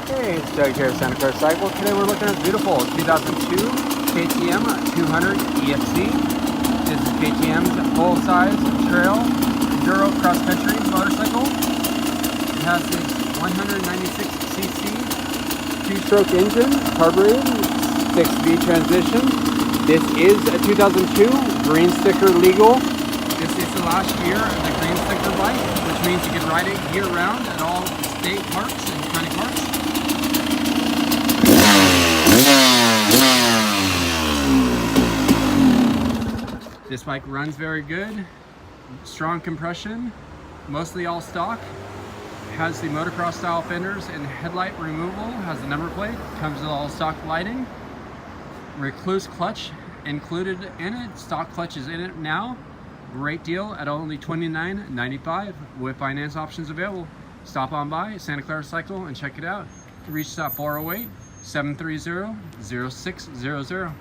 Hey, it's Doug here at Santa Clara Cycle. Today we're looking at beautiful 2002 KTM 200 EXC. This is KTM's full-size trail enduro cross-country motorcycle. It has this 196cc two-stroke engine, carbureted, 6-speed transmission. This is a 2002 green sticker legal. This is the last year of the green sticker bike, which means you can ride it year-round at all state parks and county parks. This bike runs very good, strong compression, mostly all stock. Has the motocross style fenders and headlight removal, has the number plate, comes with all stock lighting. Rekluse clutch included in it, stock clutch is in it now. Great deal at only $29.95 with finance options available. Stop on by Santa Clara Cycle and check it out. Reach us at 408-730-0600.